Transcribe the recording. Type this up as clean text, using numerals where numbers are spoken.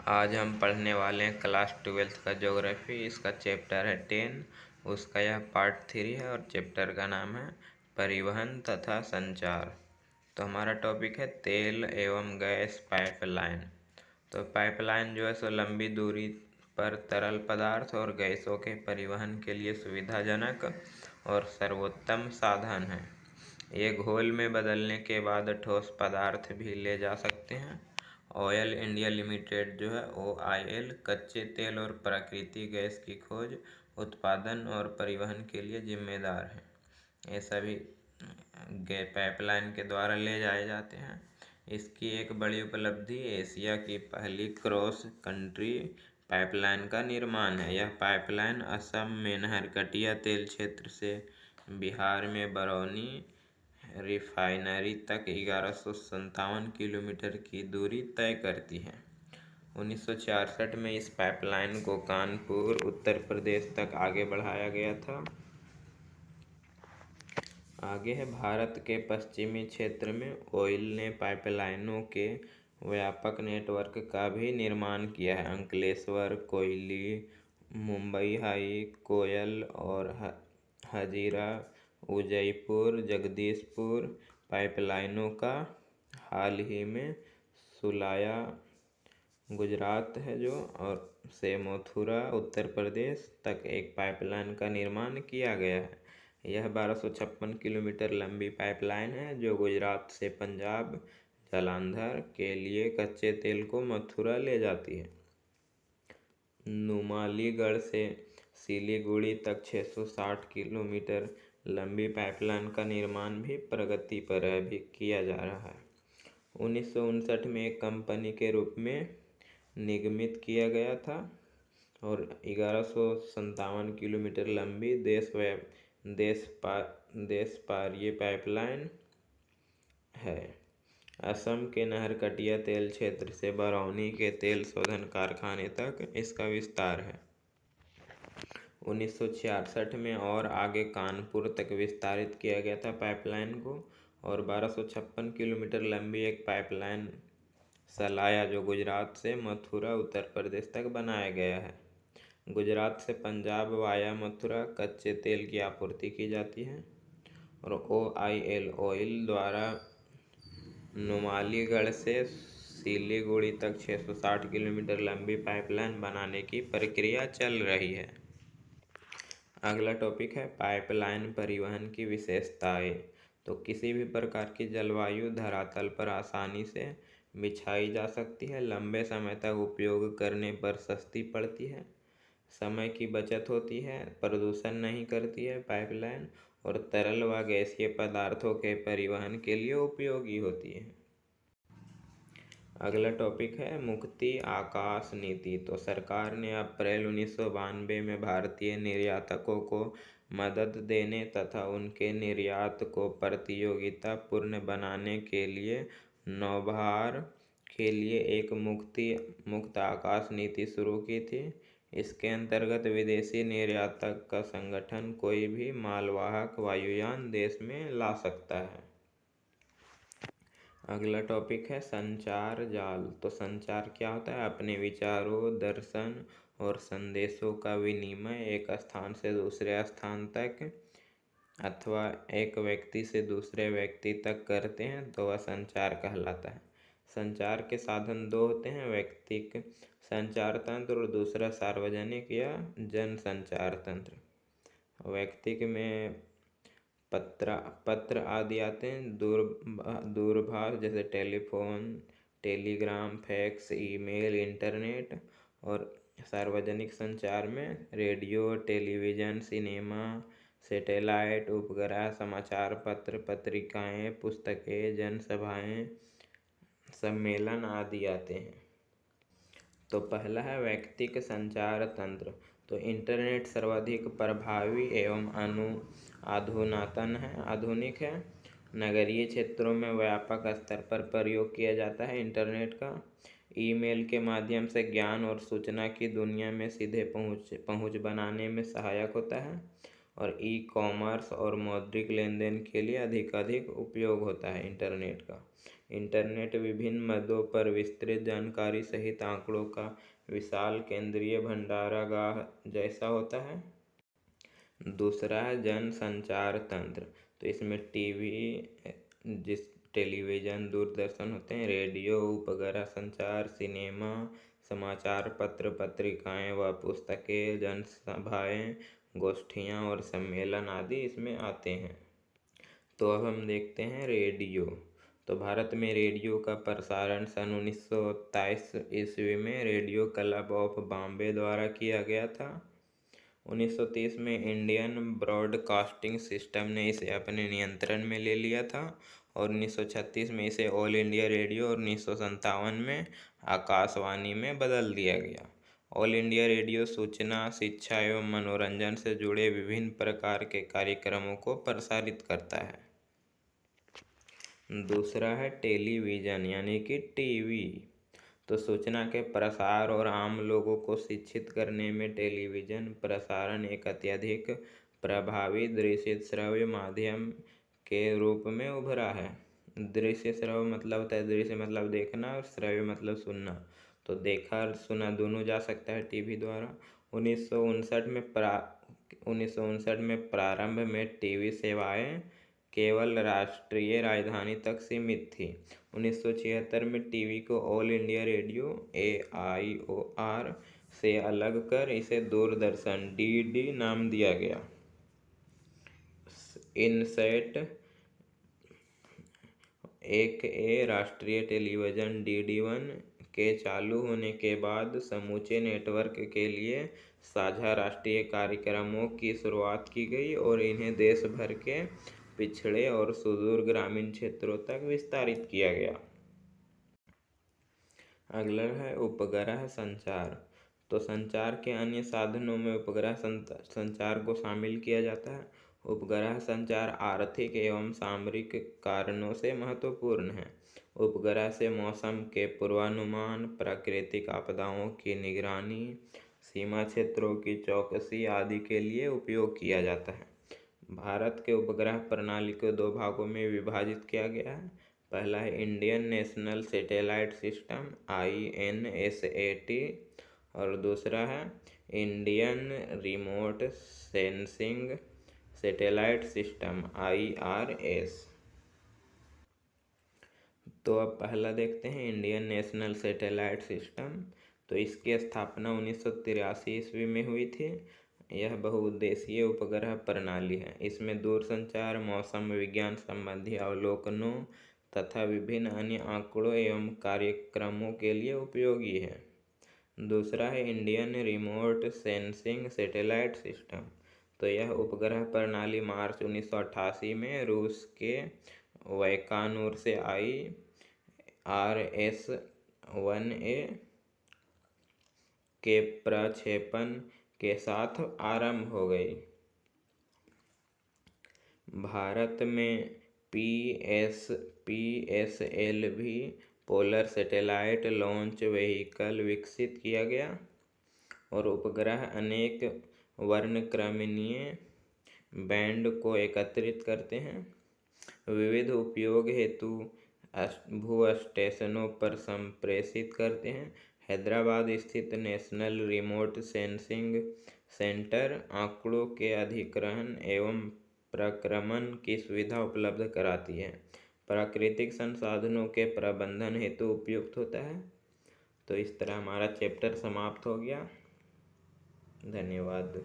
आज हम पढ़ने वाले हैं क्लास 12th का ज्योग्राफी। इसका चैप्टर है 10। उसका यह पार्ट 3 है और चैप्टर का नाम है परिवहन तथा संचार। तो हमारा टॉपिक है तेल एवं गैस पाइपलाइन। तो पाइपलाइन जो है सो लंबी दूरी पर तरल पदार्थ और गैसों के परिवहन के लिए सुविधाजनक और सर्वोत्तम साधन है। ये घोल में बदलने के बाद ठोस पदार्थ भी ले जा सकते हैं। ऑयल इंडिया लिमिटेड जो है OIL कच्चे तेल और प्राकृतिक गैस की खोज, उत्पादन और परिवहन के लिए जिम्मेदार है। ये सभी पाइपलाइन के द्वारा ले जाए जाते हैं। इसकी एक बड़ी उपलब्धि एशिया की पहली क्रॉस कंट्री पाइपलाइन का निर्माण है। यह पाइपलाइन असम में नहरकटिया तेल क्षेत्र से बिहार में बरौनी रिफाइनरी तक 1157 किलोमीटर की दूरी तय करती है। 1966 में इस पाइपलाइन को कानपुर उत्तर प्रदेश तक आगे बढ़ाया गया था। आगे है भारत के पश्चिमी क्षेत्र में ऑयल ने पाइपलाइनों के व्यापक नेटवर्क का भी निर्माण किया है। अंकलेश्वर, कोयली, मुंबई हाई, कोयल और हजीरा, उदयपुर, जगदीशपुर पाइपलाइनों का हाल ही में सुलाया गुजरात है जो और से मथुरा उत्तर प्रदेश तक एक पाइपलाइन का निर्माण किया गया है। यह 1256 किलोमीटर लंबी पाइपलाइन है जो गुजरात से पंजाब जालंधर के लिए कच्चे तेल को मथुरा ले जाती है। नुमालीगढ़ से सिलीगुड़ी तक 660 किलोमीटर लंबी पाइपलाइन का निर्माण भी प्रगति पर अभी किया जा रहा है। 1959 में एक कंपनी के रूप में निगमित किया गया था और 1157 किलोमीटर लंबी देश पारीय पाइपलाइन है। असम के नहरकटिया तेल क्षेत्र से बरौनी के तेल शोधन कारखाने तक इसका विस्तार है। 1966 में और आगे कानपुर तक विस्तारित किया गया था पाइपलाइन को और 1256 किलोमीटर लंबी एक पाइपलाइन सलाया जो गुजरात से मथुरा उत्तर प्रदेश तक बनाया गया है। गुजरात से पंजाब वाया मथुरा कच्चे तेल की आपूर्ति की जाती है और OIL ऑयल द्वारा नुमालीगढ़ से सिलीगुड़ी तक 660 किलोमीटर लंबी पाइपलाइन बनाने की प्रक्रिया चल रही है। अगला टॉपिक है पाइपलाइन परिवहन की विशेषताएं। तो किसी भी प्रकार की जलवायु धरातल पर आसानी से बिछाई जा सकती है, लंबे समय तक उपयोग करने पर सस्ती पड़ती है, समय की बचत होती है, प्रदूषण नहीं करती है पाइपलाइन और तरल व गैसीय पदार्थों के परिवहन के लिए उपयोगी होती है। अगला टॉपिक है मुक्ति आकाश नीति। तो सरकार ने अप्रैल 1992 में भारतीय निर्यातकों को मदद देने तथा उनके निर्यात को प्रतियोगितापूर्ण बनाने के लिए नौभार के लिए एक मुक्त आकाश नीति शुरू की थी। इसके अंतर्गत विदेशी निर्यातक का संगठन कोई भी मालवाहक वायुयान देश में ला सकता है। अगला टॉपिक है संचार जाल। तो संचार क्या होता है? अपने विचारों, दर्शन और संदेशों का विनिमय एक स्थान से दूसरे स्थान तक अथवा एक व्यक्ति से दूसरे व्यक्ति तक करते हैं तो वह संचार कहलाता है। संचार के साधन दो होते हैं, व्यक्तिक संचार तंत्र और दूसरा सार्वजनिक या जन संचार तंत्र। व्यक्तिक में पत्र आदि आते हैं, दूरभाष जैसे telephone, Telegram, fax, email, internet और सार्वजनिक संचार में रेडियो, टेलीविज़न, सिनेमा, सैटेलाइट, उपग्रह, समाचार पत्र, पत्रिकाएं, पुस्तकें, जनसभाएं, सम्मेलन आदि आते हैं। तो पहला है व्यक्तिक संचार तंत्र। तो इंटरनेट सर्वाधिक प्रभावी एवं आधुनिक है। नगरीय क्षेत्रों में व्यापक स्तर पर प्रयोग किया जाता है इंटरनेट का। ईमेल के माध्यम से ज्ञान और सूचना की दुनिया में सीधे पहुंच बनाने में सहायक होता है और ई-कॉमर्स और मौद्रिक लेन देन के लिए अधिक उपयोग होता है इंटरनेट का। इंटरनेट विभिन्न मदों पर विस्तृत जानकारी सहित आंकड़ों का विशाल केंद्रीय भंडारागार जैसा होता है। दूसरा है जन संचार तंत्र। तो इसमें टेलीविज़न, दूरदर्शन होते हैं, रेडियो, उपग्रह संचार, सिनेमा, समाचार पत्र, पत्रिकाएं व पुस्तकें, जनसभाएं, गोष्ठियां और सम्मेलन आदि इसमें आते हैं। तो अब हम देखते हैं रेडियो। तो भारत में रेडियो का प्रसारण सन 1927 ईस्वी में रेडियो क्लब ऑफ बॉम्बे द्वारा किया गया था। 1930 में इंडियन ब्रॉडकास्टिंग सिस्टम ने इसे अपने नियंत्रण में ले लिया था और 1936 में इसे ऑल इंडिया रेडियो और 1957 में आकाशवाणी में बदल दिया गया। ऑल इंडिया रेडियो सूचना, शिक्षा एवं मनोरंजन से जुड़े विभिन्न प्रकार के कार्यक्रमों को प्रसारित करता है। दूसरा है टेलीविज़न यानी कि टीवी। तो सूचना के प्रसार और आम लोगों को शिक्षित करने में टेलीविज़न प्रसारण एक अत्यधिक प्रभावी दृश्य श्रव्य माध्यम के रूप में उभरा है। दृश्य श्रव्य मतलब होता है, दृश्य मतलब देखना और श्रव्य मतलब सुनना। तो देखा और सुना दोनों जा सकता है टीवी द्वारा। 1959 में प्रारंभ में टीवी सेवाएं केवल राष्ट्रीय राजधानी तक सीमित थी। 1976 में टीवी को ऑल इंडिया रेडियो AIOR से अलग कर इसे दूरदर्शन DD नाम दिया गया। इनसेट 1A राष्ट्रीय टेलीविज़न DD1 के चालू होने के बाद समूचे नेटवर्क के लिए साझा राष्ट्रीय कार्यक्रमों की शुरुआत की गई और इन्हें देश भर के पिछड़े और सुदूर ग्रामीण क्षेत्रों तक विस्तारित किया गया। अगला है उपग्रह संचार। तो संचार के अन्य साधनों में उपग्रह संचार को शामिल किया जाता है। उपग्रह संचार आर्थिक एवं सामरिक कारणों से महत्वपूर्ण है। उपग्रह से मौसम के पूर्वानुमान, प्राकृतिक आपदाओं की निगरानी, सीमा क्षेत्रों की चौकसी आदि के लिए उपयोग किया जाता है। भारत के उपग्रह प्रणाली को दो भागों में विभाजित किया गया है। पहला है Indian national satellite system INSAT और दूसरा है Indian remote sensing satellite system IRS। तो अब पहला देखते हैं इंडियन नेशनल सैटेलाइट सिस्टम। तो इसकी स्थापना 1983 ईस्वी में हुई थी। यह बहुउद्देशीय उपग्रह प्रणाली है। इसमें दूरसंचार, मौसम विज्ञान संबंधी अवलोकनों तथा विभिन्न अन्य आंकड़ों एवं कार्यक्रमों के लिए उपयोगी है। दूसरा है Indian remote sensing satellite system. तो यह उपग्रह प्रणाली मार्च 1988 में रूस के वैकानूर से IRS-1A के प्रक्षेपण के साथ आरंभ हो गई। भारत में PSLV polar satellite launch vehicle विकसित किया गया और उपग्रह अनेक वर्णक्रमीय बैंड को एकत्रित करते हैं। विविध उपयोग हेतु भू स्टेशनों पर संप्रेषित करते हैं। हैदराबाद स्थित नेशनल रिमोट सेंसिंग सेंटर आंकड़ों के अधिग्रहण एवं प्रक्रमण की सुविधा उपलब्ध कराती है। प्राकृतिक संसाधनों के प्रबंधन हेतु उपयुक्त होता है। तो इस तरह हमारा चैप्टर समाप्त हो गया। धन्यवाद।